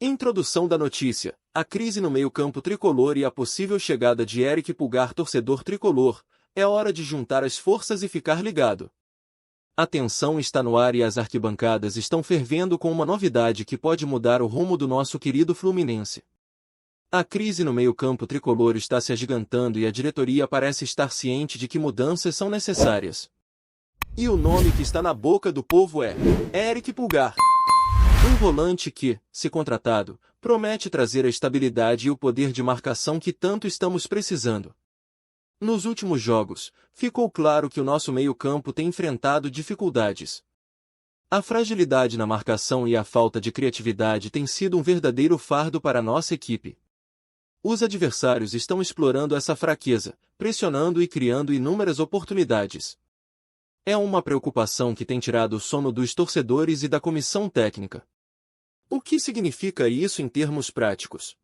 Introdução da notícia: a crise no meio-campo tricolor e a possível chegada de Eric Pulgar. Torcedor tricolor, é hora de juntar as forças e ficar ligado. A tensão está no ar e as arquibancadas estão fervendo com uma novidade que pode mudar o rumo do nosso querido Fluminense. A crise no meio-campo tricolor está se agigantando e a diretoria parece estar ciente de que mudanças são necessárias. E o nome que está na boca do povo é Eric Pulgar. Um volante que, se contratado, promete trazer a estabilidade e o poder de marcação que tanto estamos precisando. Nos últimos jogos, ficou claro que o nosso meio-campo tem enfrentado dificuldades. A fragilidade na marcação e a falta de criatividade tem sido um verdadeiro fardo para a nossa equipe. Os adversários estão explorando essa fraqueza, pressionando e criando inúmeras oportunidades. É uma preocupação que tem tirado o sono dos torcedores e da comissão técnica. O que significa isso em termos práticos?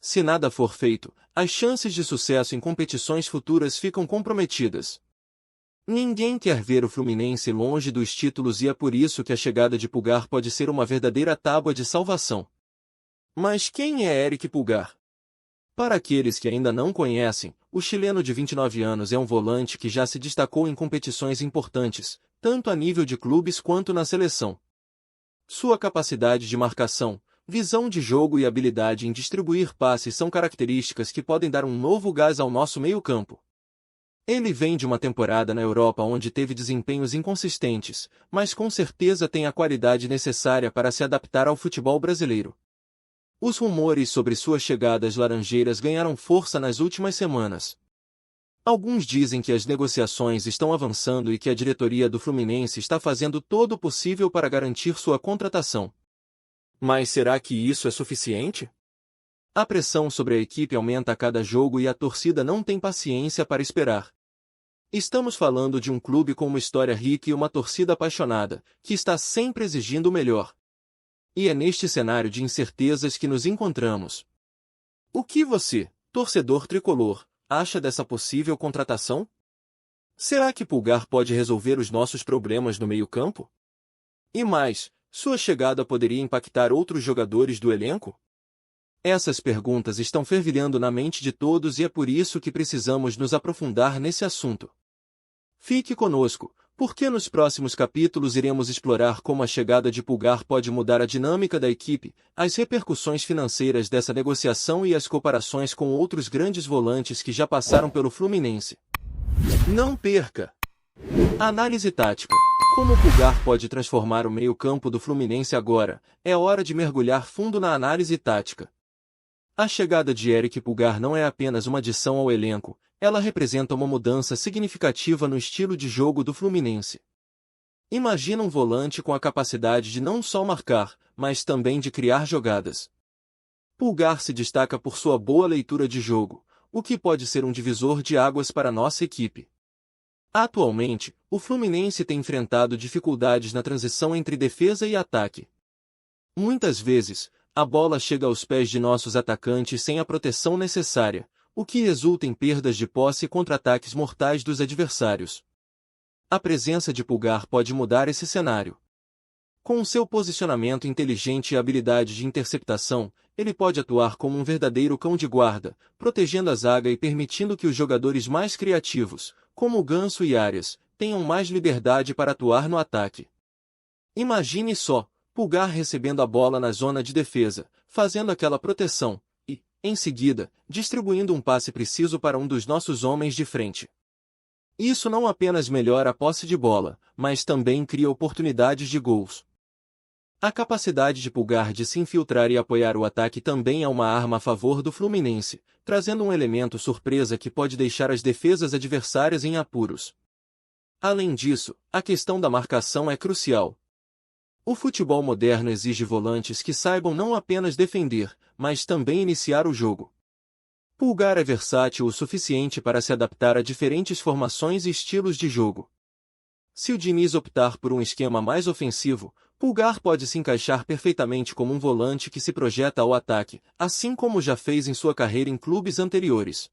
Se nada for feito, as chances de sucesso em competições futuras ficam comprometidas. Ninguém quer ver o Fluminense longe dos títulos e é por isso que a chegada de Pulgar pode ser uma verdadeira tábua de salvação. Mas quem é Eric Pulgar? Para aqueles que ainda não conhecem, o chileno de 29 anos é um volante que já se destacou em competições importantes, tanto a nível de clubes quanto na seleção. Sua capacidade de marcação, visão de jogo e habilidade em distribuir passes são características que podem dar um novo gás ao nosso meio-campo. Ele vem de uma temporada na Europa onde teve desempenhos inconsistentes, mas com certeza tem a qualidade necessária para se adaptar ao futebol brasileiro. Os rumores sobre suas chegadas laranjeiras ganharam força nas últimas semanas. Alguns dizem que as negociações estão avançando e que a diretoria do Fluminense está fazendo todo o possível para garantir sua contratação. Mas será que isso é suficiente? A pressão sobre a equipe aumenta a cada jogo e a torcida não tem paciência para esperar. Estamos falando de um clube com uma história rica e uma torcida apaixonada, que está sempre exigindo o melhor. E é neste cenário de incertezas que nos encontramos. O que você, torcedor tricolor, acha dessa possível contratação? Será que Pulgar pode resolver os nossos problemas no meio-campo? E mais, sua chegada poderia impactar outros jogadores do elenco? Essas perguntas estão fervilhando na mente de todos e é por isso que precisamos nos aprofundar nesse assunto. Fique conosco, porque nos próximos capítulos iremos explorar como a chegada de Pulgar pode mudar a dinâmica da equipe, as repercussões financeiras dessa negociação e as comparações com outros grandes volantes que já passaram pelo Fluminense. Não perca! Análise tática. Como Pulgar pode transformar o meio-campo do Fluminense agora? É hora de mergulhar fundo na análise tática. A chegada de Eric Pulgar não é apenas uma adição ao elenco, ela representa uma mudança significativa no estilo de jogo do Fluminense. Imagina um volante com a capacidade de não só marcar, mas também de criar jogadas. Pulgar se destaca por sua boa leitura de jogo, o que pode ser um divisor de águas para nossa equipe. Atualmente, o Fluminense tem enfrentado dificuldades na transição entre defesa e ataque. Muitas vezes, a bola chega aos pés de nossos atacantes sem a proteção necessária, o que resulta em perdas de posse e contra-ataques mortais dos adversários. A presença de Pulgar pode mudar esse cenário. Com seu posicionamento inteligente e habilidade de interceptação, ele pode atuar como um verdadeiro cão de guarda, protegendo a zaga e permitindo que os jogadores mais criativos, como Ganso e Arias, tenham mais liberdade para atuar no ataque. Imagine só, Pulgar recebendo a bola na zona de defesa, fazendo aquela proteção, e, em seguida, distribuindo um passe preciso para um dos nossos homens de frente. Isso não apenas melhora a posse de bola, mas também cria oportunidades de gols. A capacidade de Pulgar de se infiltrar e apoiar o ataque também é uma arma a favor do Fluminense, trazendo um elemento surpresa que pode deixar as defesas adversárias em apuros. Além disso, a questão da marcação é crucial. O futebol moderno exige volantes que saibam não apenas defender, mas também iniciar o jogo. Pulgar é versátil o suficiente para se adaptar a diferentes formações e estilos de jogo. Se o Diniz optar por um esquema mais ofensivo, Pulgar pode se encaixar perfeitamente como um volante que se projeta ao ataque, assim como já fez em sua carreira em clubes anteriores.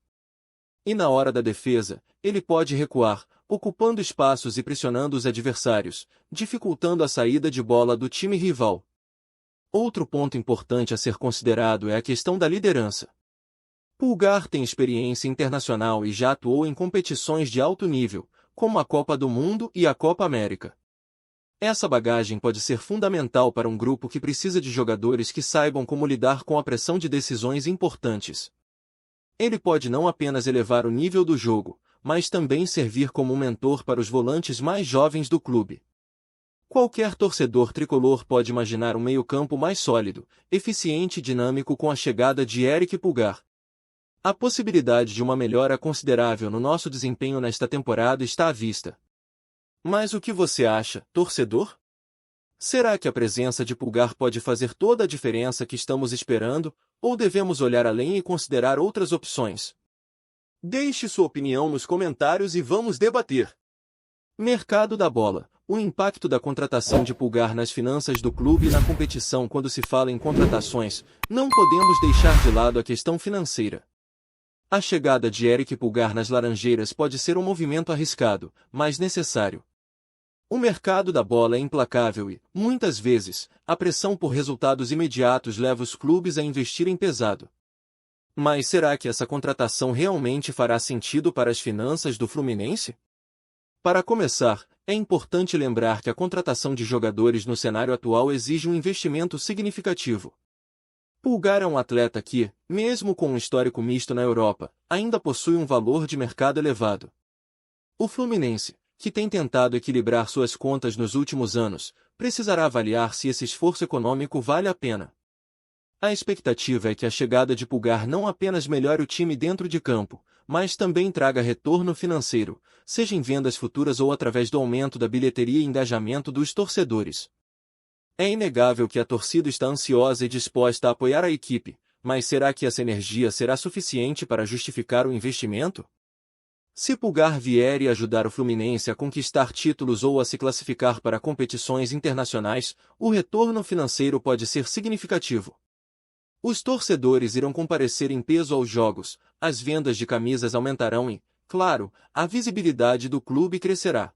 E na hora da defesa, ele pode recuar, ocupando espaços e pressionando os adversários, dificultando a saída de bola do time rival. Outro ponto importante a ser considerado é a questão da liderança. Pulgar tem experiência internacional e já atuou em competições de alto nível, como a Copa do Mundo e a Copa América. Essa bagagem pode ser fundamental para um grupo que precisa de jogadores que saibam como lidar com a pressão de decisões importantes. Ele pode não apenas elevar o nível do jogo, mas também servir como um mentor para os volantes mais jovens do clube. Qualquer torcedor tricolor pode imaginar um meio-campo mais sólido, eficiente e dinâmico com a chegada de Éric Pulgar. A possibilidade de uma melhora considerável no nosso desempenho nesta temporada está à vista. Mas o que você acha, torcedor? Será que a presença de Pulgar pode fazer toda a diferença que estamos esperando, ou devemos olhar além e considerar outras opções? Deixe sua opinião nos comentários e vamos debater. Mercado da bola. O impacto da contratação de Pulgar nas finanças do clube e na competição. Quando se fala em contratações, não podemos deixar de lado a questão financeira. A chegada de Éric Pulgar nas Laranjeiras pode ser um movimento arriscado, mas necessário. O mercado da bola é implacável e, muitas vezes, a pressão por resultados imediatos leva os clubes a investirem pesado. Mas será que essa contratação realmente fará sentido para as finanças do Fluminense? Para começar, é importante lembrar que a contratação de jogadores no cenário atual exige um investimento significativo. Pulgar é um atleta que, mesmo com um histórico misto na Europa, ainda possui um valor de mercado elevado. O Fluminense, que tem tentado equilibrar suas contas nos últimos anos, precisará avaliar se esse esforço econômico vale a pena. A expectativa é que a chegada de Pulgar não apenas melhore o time dentro de campo, mas também traga retorno financeiro, seja em vendas futuras ou através do aumento da bilheteria e engajamento dos torcedores. É inegável que a torcida está ansiosa e disposta a apoiar a equipe, mas será que essa energia será suficiente para justificar o investimento? Se Pulgar vier e ajudar o Fluminense a conquistar títulos ou a se classificar para competições internacionais, o retorno financeiro pode ser significativo. Os torcedores irão comparecer em peso aos jogos, as vendas de camisas aumentarão e, claro, a visibilidade do clube crescerá.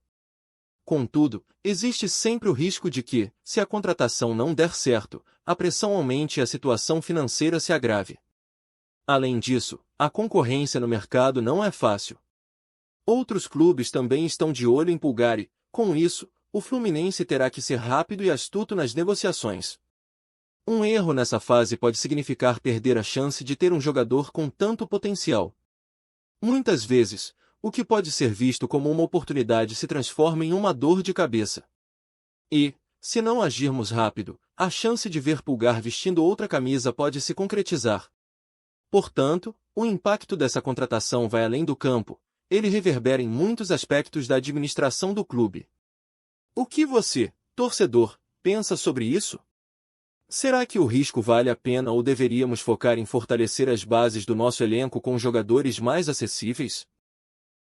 Contudo, existe sempre o risco de que, se a contratação não der certo, a pressão aumente e a situação financeira se agrave. Além disso, a concorrência no mercado não é fácil. Outros clubes também estão de olho em Pulgar e, com isso, o Fluminense terá que ser rápido e astuto nas negociações. Um erro nessa fase pode significar perder a chance de ter um jogador com tanto potencial. Muitas vezes, o que pode ser visto como uma oportunidade se transforma em uma dor de cabeça. E, se não agirmos rápido, a chance de ver Pulgar vestindo outra camisa pode se concretizar. Portanto, o impacto dessa contratação vai além do campo, ele reverbera em muitos aspectos da administração do clube. O que você, torcedor, pensa sobre isso? Será que o risco vale a pena ou deveríamos focar em fortalecer as bases do nosso elenco com jogadores mais acessíveis?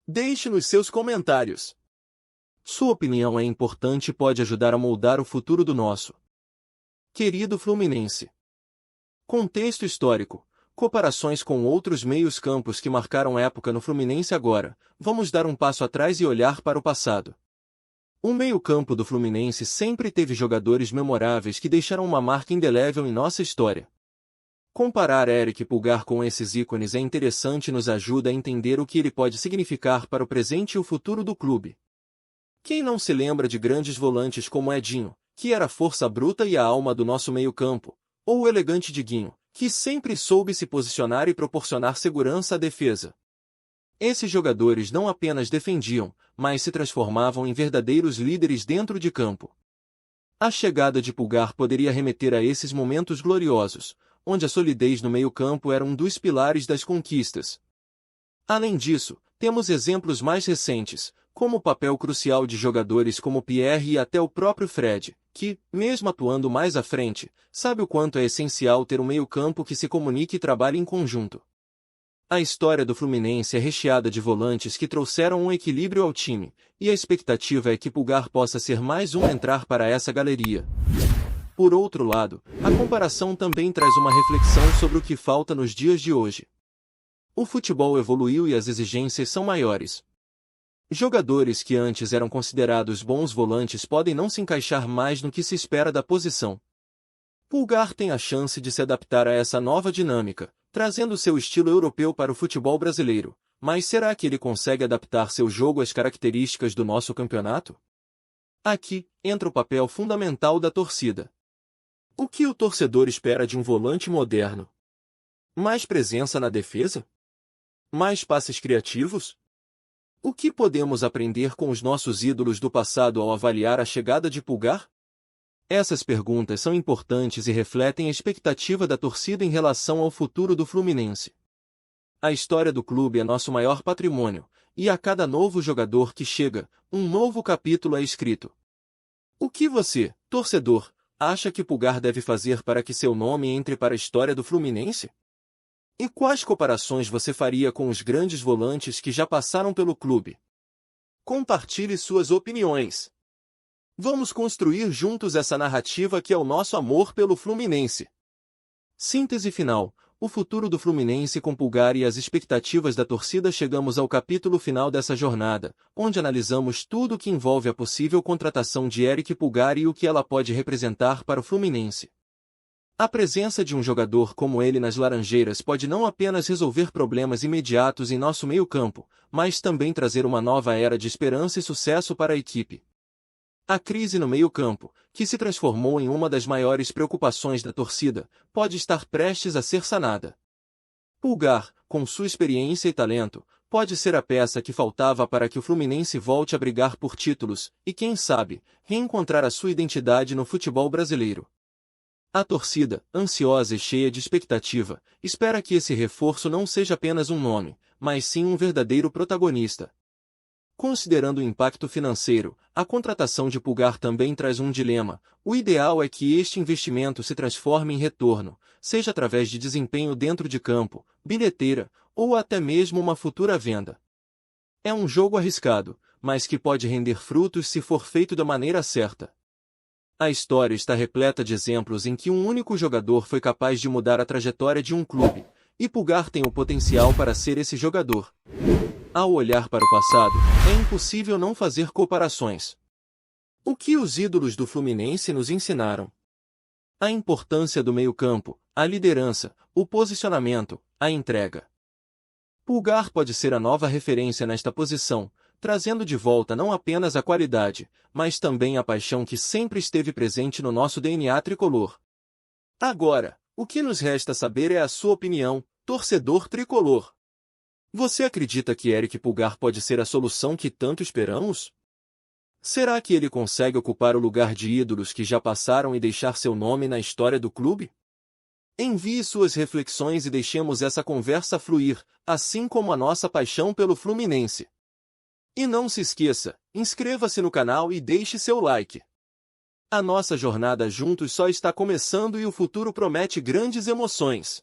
Deixe nos seus comentários. Sua opinião é importante e pode ajudar a moldar o futuro do nosso querido Fluminense. Contexto histórico. Comparações com outros meios-campos que marcaram época no Fluminense. Agora, vamos dar um passo atrás e olhar para o passado. O meio-campo do Fluminense sempre teve jogadores memoráveis que deixaram uma marca indelével em nossa história. Comparar Éric Pulgar com esses ícones é interessante e nos ajuda a entender o que ele pode significar para o presente e o futuro do clube. Quem não se lembra de grandes volantes como Edinho, que era a força bruta e a alma do nosso meio-campo, ou o elegante Diguinho, que sempre soube se posicionar e proporcionar segurança à defesa? Esses jogadores não apenas defendiam, mas se transformavam em verdadeiros líderes dentro de campo. A chegada de Pulgar poderia remeter a esses momentos gloriosos, onde a solidez no meio-campo era um dos pilares das conquistas. Além disso, temos exemplos mais recentes, como o papel crucial de jogadores como Pierre e até o próprio Fred, que, mesmo atuando mais à frente, sabe o quanto é essencial ter um meio-campo que se comunique e trabalhe em conjunto. A história do Fluminense é recheada de volantes que trouxeram um equilíbrio ao time, e a expectativa é que Pulgar possa ser mais um a entrar para essa galeria. Por outro lado, a comparação também traz uma reflexão sobre o que falta nos dias de hoje. O futebol evoluiu e as exigências são maiores. Jogadores que antes eram considerados bons volantes podem não se encaixar mais no que se espera da posição. Pulgar tem a chance de se adaptar a essa nova dinâmica, trazendo seu estilo europeu para o futebol brasileiro. Mas será que ele consegue adaptar seu jogo às características do nosso campeonato? Aqui entra o papel fundamental da torcida. O que o torcedor espera de um volante moderno? Mais presença na defesa? Mais passes criativos? O que podemos aprender com os nossos ídolos do passado ao avaliar a chegada de Pulgar? Essas perguntas são importantes e refletem a expectativa da torcida em relação ao futuro do Fluminense. A história do clube é nosso maior patrimônio, e a cada novo jogador que chega, um novo capítulo é escrito. O que você, torcedor, acha que Pulgar deve fazer para que seu nome entre para a história do Fluminense? E quais comparações você faria com os grandes volantes que já passaram pelo clube? Compartilhe suas opiniões. Vamos construir juntos essa narrativa que é o nosso amor pelo Fluminense. Síntese final. O futuro do Fluminense com Pulgar e as expectativas da torcida. Chegamos ao capítulo final dessa jornada, onde analisamos tudo o que envolve a possível contratação de Éric Pulgar e o que ela pode representar para o Fluminense. A presença de um jogador como ele nas Laranjeiras pode não apenas resolver problemas imediatos em nosso meio-campo, mas também trazer uma nova era de esperança e sucesso para a equipe. A crise no meio-campo, que se transformou em uma das maiores preocupações da torcida, pode estar prestes a ser sanada. Pulgar, com sua experiência e talento, pode ser a peça que faltava para que o Fluminense volte a brigar por títulos e, quem sabe, reencontrar a sua identidade no futebol brasileiro. A torcida, ansiosa e cheia de expectativa, espera que esse reforço não seja apenas um nome, mas sim um verdadeiro protagonista. Considerando o impacto financeiro, a contratação de Pulgar também traz um dilema. O ideal é que este investimento se transforme em retorno, seja através de desempenho dentro de campo, bilheteira, ou até mesmo uma futura venda. É um jogo arriscado, mas que pode render frutos se for feito da maneira certa. A história está repleta de exemplos em que um único jogador foi capaz de mudar a trajetória de um clube, e Pulgar tem o potencial para ser esse jogador. Ao olhar para o passado, é impossível não fazer comparações. O que os ídolos do Fluminense nos ensinaram? A importância do meio-campo, a liderança, o posicionamento, a entrega. Pulgar pode ser a nova referência nesta posição, trazendo de volta não apenas a qualidade, mas também a paixão que sempre esteve presente no nosso DNA tricolor. Agora, o que nos resta saber é a sua opinião, torcedor tricolor. Você acredita que Éric Pulgar pode ser a solução que tanto esperamos? Será que ele consegue ocupar o lugar de ídolos que já passaram e deixar seu nome na história do clube? Envie suas reflexões e deixemos essa conversa fluir, assim como a nossa paixão pelo Fluminense. E não se esqueça, inscreva-se no canal e deixe seu like. A nossa jornada juntos só está começando e o futuro promete grandes emoções.